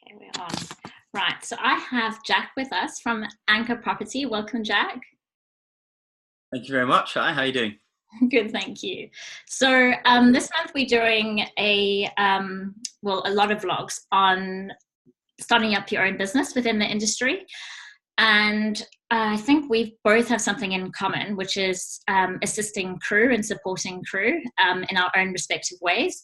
Okay, we're on. Right, so I have Jack with us from Anchor Property. Welcome, Jack. Thank you very much. Hi, how are you doing? Good, thank you. So this month we're doing a lot of vlogs on starting up your own business within the industry. And I think we both have something in common, which is assisting crew and supporting crew in our own respective ways.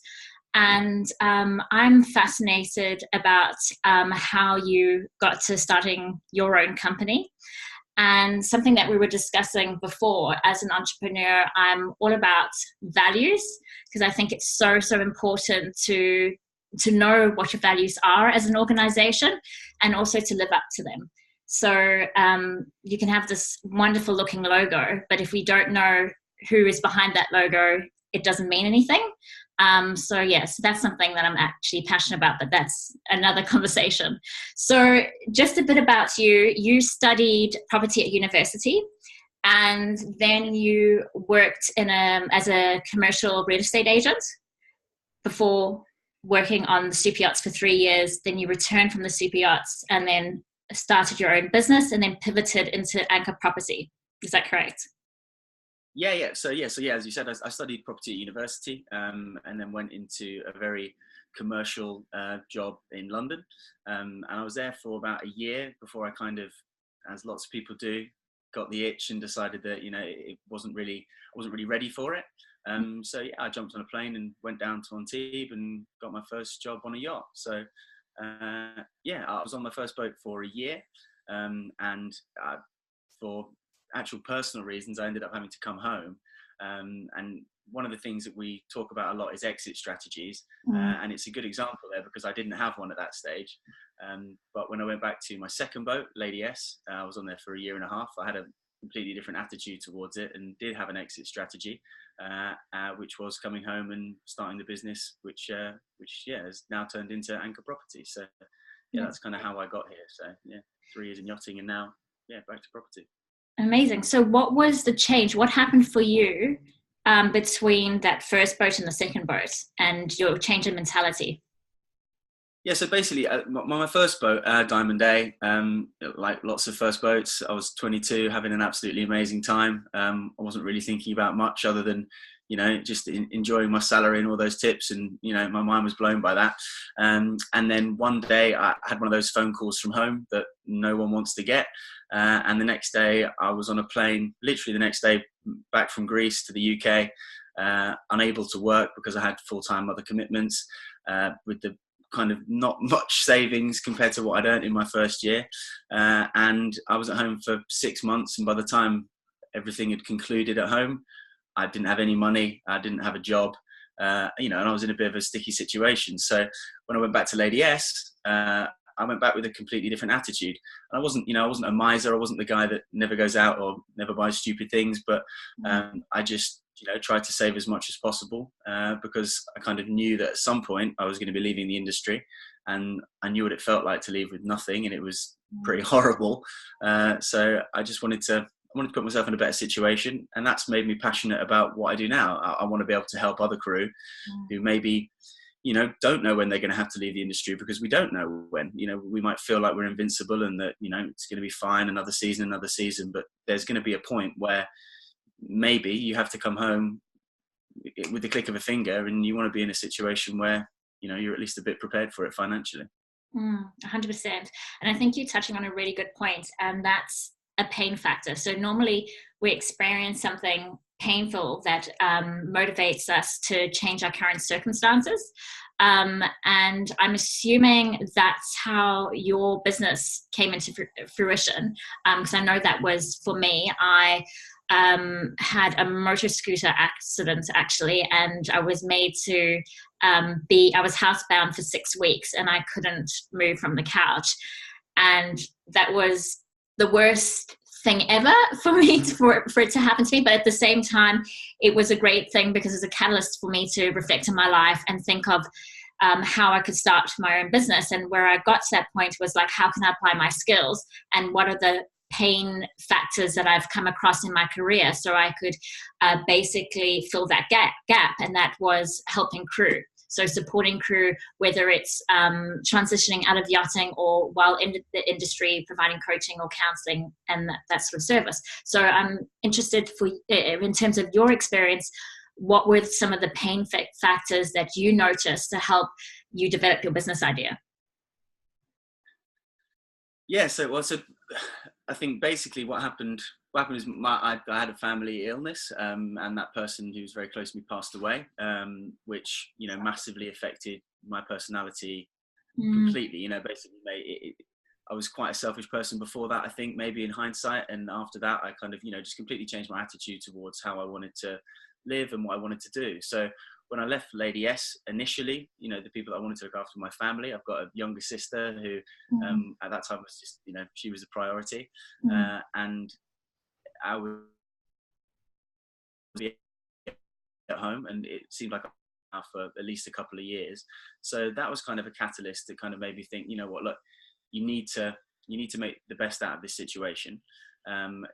And I'm fascinated about how you got to starting your own company. And something that we were discussing before, as an entrepreneur, I'm all about values, because I think it's so important to know what your values are as an organization and also to live up to them. So you can have this wonderful looking logo, but if we don't know who is behind that logo, it doesn't mean anything. So yes, that's something that I'm actually passionate about, but that's another conversation. So just a bit about you. You studied property at university, and then you worked as a commercial real estate agent before working on the super yachts for 3 years. Then you returned from the super yachts and then started your own business and then pivoted into Anchor Property. Is that correct? So as you said, I studied property at university, and then went into a very commercial job in London, and I was there for about a year before I kind of, as lots of people do, got the itch and decided that I wasn't really ready for it. I jumped on a plane and went down to Antibes and got my first job on a yacht. So I was on my first boat for a year, and for actual personal reasons, I ended up having to come home. And one of the things that we talk about a lot is exit strategies. And it's a good example there because I didn't have one at that stage. But when I went back to my second boat, Lady S, I was on there for a year and a half. I had a completely different attitude towards it and did have an exit strategy, which was coming home and starting the business, which has now turned into Anchor Property. So that's kind of how I got here. So 3 years in yachting and now back to property. Amazing. So what was the change? What happened for you between that first boat and the second boat and your change in mentality? Yeah, so basically, my first boat, Diamond A, like lots of first boats, I was 22, having an absolutely amazing time. I wasn't really thinking about much other than, just enjoying my salary and all those tips. And, my mind was blown by that. And then one day I had one of those phone calls from home that no one wants to get. And the next day I was on a plane, literally the next day back from Greece to the UK, unable to work because I had full-time other commitments, with the kind of not much savings compared to what I'd earned in my first year. And I was at home for 6 months. And by the time everything had concluded at home, I didn't have any money. I didn't have a job, and I was in a bit of a sticky situation. So when I went back to Lady S, I went back with a completely different attitude. And I wasn't a miser. I wasn't the guy that never goes out or never buys stupid things. But I just, tried to save as much as possible, because I kind of knew that at some point I was going to be leaving the industry, and I knew what it felt like to leave with nothing, and it was pretty horrible. So I just wanted to put myself in a better situation, and that's made me passionate about what I do now. I want to be able to help other crew who maybe, don't know when they're going to have to leave the industry, because we don't know when. We might feel like we're invincible and that, it's going to be fine, another season, but there's going to be a point where maybe you have to come home with the click of a finger, and you want to be in a situation where, you're at least a bit prepared for it financially. 100%. And I think you're touching on a really good point, and that's a pain factor. So normally we experience something painful that motivates us to change our current circumstances. And I'm assuming that's how your business came into fruition, because I know that was for me. I had a motor scooter accident actually, and I was made to I was housebound for 6 weeks and I couldn't move from the couch. And that was the worst thing ever for me for it to happen to me. But at the same time, it was a great thing because it's a catalyst for me to reflect on my life and think of how I could start my own business. And where I got to that point was like, how can I apply my skills and what are the pain factors that I've come across in my career, so I could basically fill that gap, and that was helping crew. So supporting crew, whether it's transitioning out of yachting or while in the industry, providing coaching or counseling and that sort of service. So I'm interested in terms of your experience, what were some of the pain factors that you noticed to help you develop your business idea? Yeah, so I think basically what happened is I had a family illness, and that person who was very close to me passed away, which, you know, massively affected my personality completely. You know, basically I was quite a selfish person before that, I think, maybe in hindsight, and after that I kind of, you know, just completely changed my attitude towards how I wanted to live and what I wanted to do. So when I left Lady S initially, you know, the people that I wanted to look after my family, I've got a younger sister who at that time was just, you know, she was a priority, and I would be at home, and it seemed like for at least a couple of years. So that was kind of a catalyst that kind of made me think, you know what, look, you need to make the best out of this situation.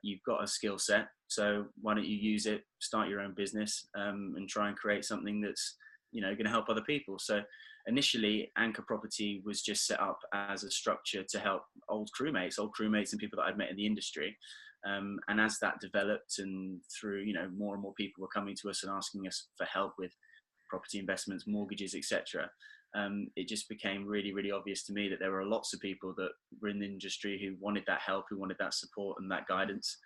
You've got a skill set, so why don't you use it, start your own business, and try and create something that's, you know, going to help other people. So initially Anchor Property was just set up as a structure to help old crewmates and people that I'd met in the industry. And as that developed, and through, you know, more and more people were coming to us and asking us for help with property investments, mortgages, etc., it just became really, really obvious to me that there were lots of people that were in the industry who wanted that help, who wanted that support and that guidance.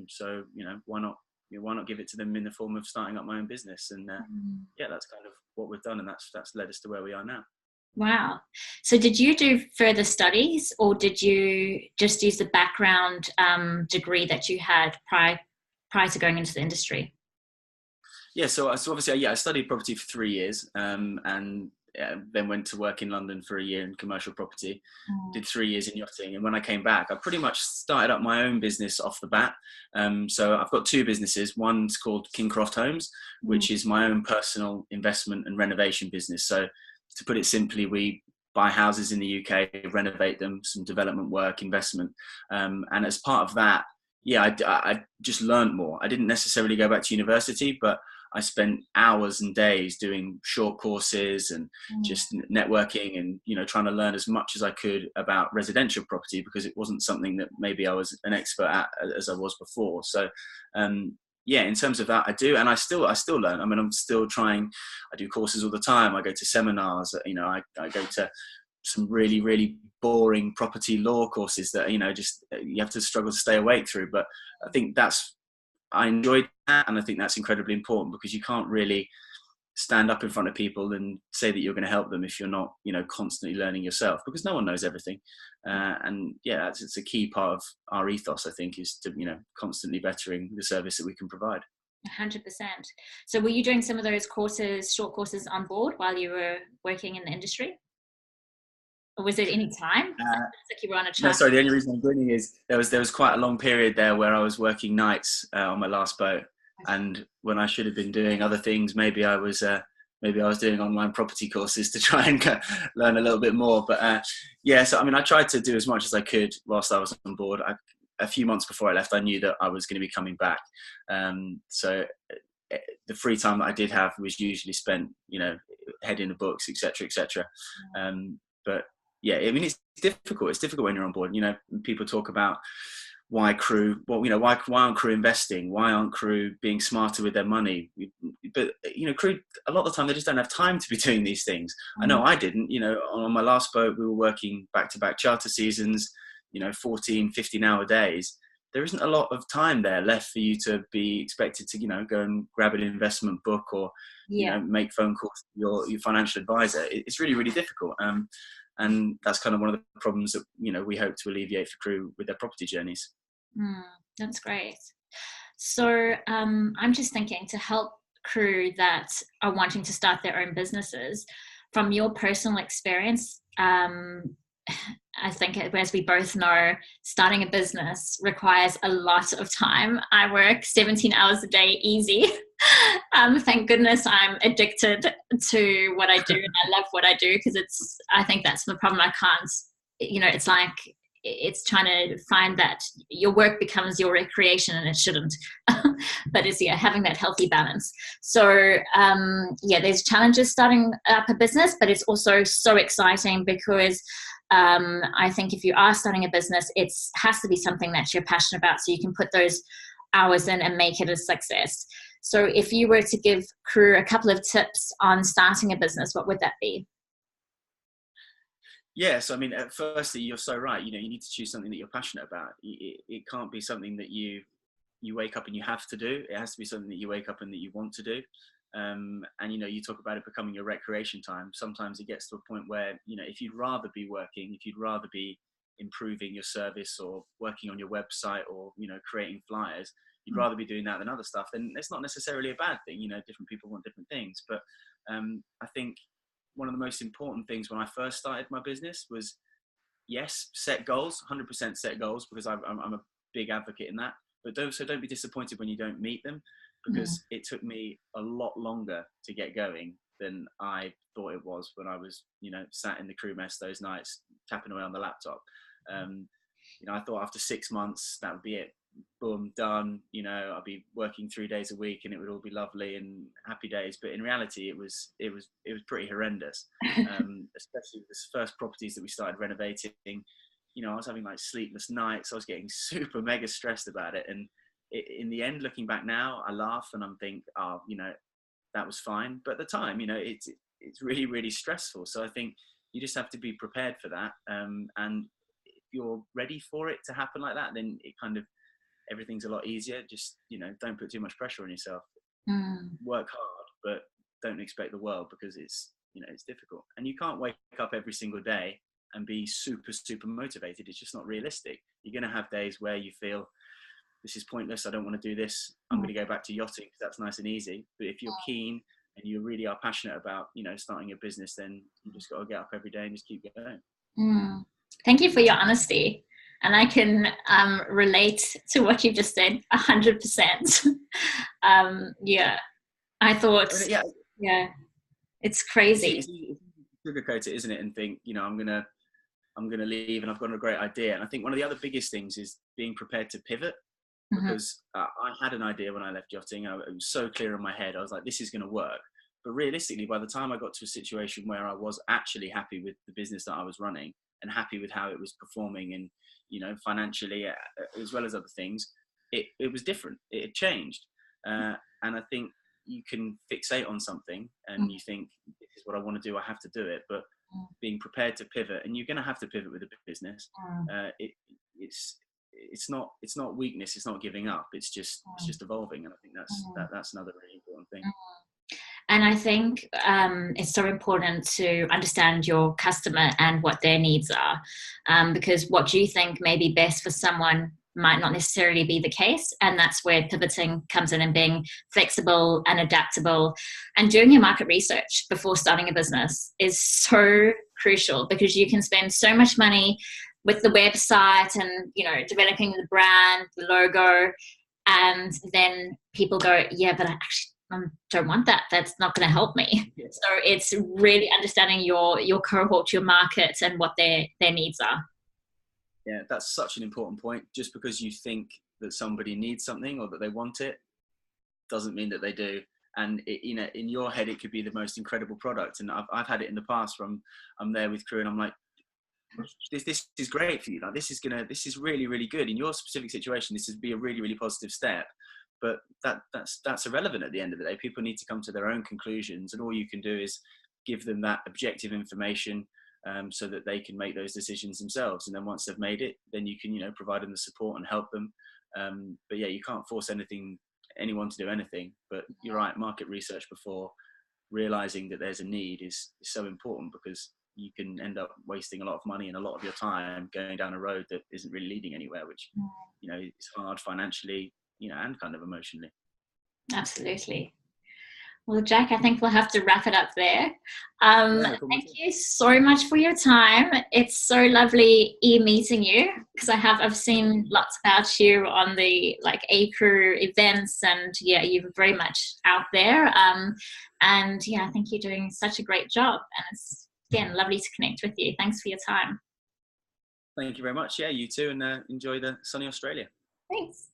So, you know, why not give it to them in the form of starting up my own business? And yeah, that's kind of what we've done, and that's led us to where we are now. Wow. So did you do further studies, or did you just use the background degree that you had prior to going into the industry? Yeah, so obviously, I studied property for 3 years, and then went to work in London for a year in commercial property, did 3 years in yachting. And when I came back, I pretty much started up my own business off the bat. So I've got two businesses. One's called Kingcroft Homes, which is my own personal investment and renovation business. So to put it simply, we buy houses in the UK, renovate them, some development work, investment. And as part of that, yeah, I just learned more. I didn't necessarily go back to university, but I spent hours and days doing short courses and just networking and, you know, trying to learn as much as I could about residential property, because it wasn't something that maybe I was an expert at as I was before. So, yeah, in terms of that, I do. And I still learn. I mean, I'm still trying. I do courses all the time. I go to seminars, you know, I go to some really, really boring property law courses that, you know, just you have to struggle to stay awake through. But I think I enjoyed that, and I think that's incredibly important, because you can't really stand up in front of people and say that you're going to help them if you're not, you know, constantly learning yourself, because no one knows everything. And yeah, it's a key part of our ethos, I think, is to, you know, constantly bettering the service that we can provide. 100%. So were you doing some of those courses, short courses, on board while you were working in the industry? Or was it any time? Like you were on a no, sorry, the only reason I'm grinning is there was quite a long period there where I was working nights on my last boat, and when I should have been doing other things, maybe I was doing online property courses to try and learn a little bit more. But yeah, so I mean, I tried to do as much as I could whilst I was on board. A few months before I left, I knew that I was going to be coming back, so the free time that I did have was usually spent, you know, heading the books, etc. But yeah, I mean, it's difficult. It's difficult when you're on board. You know, people talk about why crew, well, you know, why aren't crew investing? Why aren't crew being smarter with their money? But, you know, crew, a lot of the time, they just don't have time to be doing these things. I know I didn't. You know, on my last boat, we were working back-to-back charter seasons, you know, 14, 15-hour days. There isn't a lot of time there left for you to be expected to, you know, go and grab an investment book or, you know, make phone calls to your financial advisor. It's really, really difficult. And that's kind of one of the problems that, you know, we hope to alleviate for crew with their property journeys. That's great. So I'm just thinking, to help crew that are wanting to start their own businesses, from your personal experience, I think, as we both know, starting a business requires a lot of time. I work 17 hours a day easy. Thank goodness I'm addicted to what I do, and I love what I do, because I think that's the problem. I can't, you know, it's like it's trying to find that your work becomes your recreation, and it shouldn't. But it's, yeah, having that healthy balance. So there's challenges starting up a business, but it's also so exciting because I think if you are starting a business, it has to be something that you're passionate about, so you can put those hours in and make it a success. So if you were to give crew a couple of tips on starting a business, what would that be? Yes, I mean, firstly, you're so right. You need to choose something that you're passionate about. It can't be something that you wake up and you have to do. It has to be something that you wake up and that you want to do. And you talk about it becoming your recreation time. Sometimes it gets to a point where, if you'd rather be working, if you'd rather be improving your service or working on your website or creating flyers, you'd rather be doing that than other stuff, then it's not necessarily a bad thing. Different people want different things. But I think one of the most important things when I first started my business was, yes, set goals, 100% set goals, because I'm a big advocate in that. But don't be disappointed when you don't meet them, because it took me a lot longer to get going than I thought it was when I was, sat in the crew mess those nights, tapping away on the laptop. I thought after 6 months, that would be it. Boom, done. I'll be working 3 days a week and it would all be lovely and happy days. But in reality, it was pretty horrendous. Especially the first properties that we started renovating. I was having like sleepless nights. I was getting super mega stressed about it. And in the end, looking back now, I laugh and I'm think, that was fine. But at the time, it's really, really stressful. So I think you just have to be prepared for that. And if you're ready for it to happen like that, then it kind of, everything's a lot easier. Just, don't put too much pressure on yourself. Work hard, but don't expect the world, because it's difficult. And you can't wake up every single day and be super, super motivated. It's just not realistic. You're going to have days where you feel, this is pointless, I don't want to do this, I'm going to go back to yachting because that's nice and easy. But if you're keen and you really are passionate about, starting a business, then you just got to get up every day and just keep going. Thank you for your honesty. And I can relate to what you just said 100%. I thought, it's crazy. It's sugarcoat it, isn't it? And think, I'm gonna leave and I've got a great idea. And I think one of the other biggest things is being prepared to pivot, because I had an idea when I left yachting. It was so clear in my head. I was like, this is going to work. But realistically, by the time I got to a situation where I was actually happy with the business that I was running and happy with how it was performing and, financially, as well as other things, it was different. It had changed. And I think you can fixate on something and you think, this is what I want to do, I have to do it. But being prepared to pivot, and you're going to have to pivot with a business. It's not weakness. It's not giving up. It's just evolving. And I think that's another really important thing. And I think it's so important to understand your customer and what their needs are, because what you think may be best for someone might not necessarily be the case. And that's where pivoting comes in, and being flexible and adaptable, and doing your market research before starting a business is so crucial, because you can spend so much money with the website and, developing the brand, the logo, and then people go, yeah, but I actually don't want that. That's not going to help me. Yeah. So it's really understanding your cohort, your market, and what their needs are. Yeah, that's such an important point. Just because you think that somebody needs something or that they want it doesn't mean that they do. And in your head, it could be the most incredible product. And I've had it in the past where I'm there with crew and I'm like, this is great for you. Like, this is really, really good. In your specific situation, this would be a really, really positive step. But that's irrelevant at the end of the day. People need to come to their own conclusions, and all you can do is give them that objective information, so that they can make those decisions themselves. And then once they've made it, then you can provide them the support and help them. But yeah, you can't force anyone to do anything. But you're right, market research before realizing that there's a need is so important, because you can end up wasting a lot of money and a lot of your time going down a road that isn't really leading anywhere, which is hard financially, and kind of emotionally. Absolutely. Well, Jack, I think we'll have to wrap it up there. Thank you so much for your time. It's so lovely meeting you, because I've seen lots about you on the A-Crew events, and you're very much out there. And I think you're doing such a great job, and it's again lovely to connect with you. Thanks for your time. Thank you very much. Yeah, you too, and enjoy the sunny Australia. Thanks.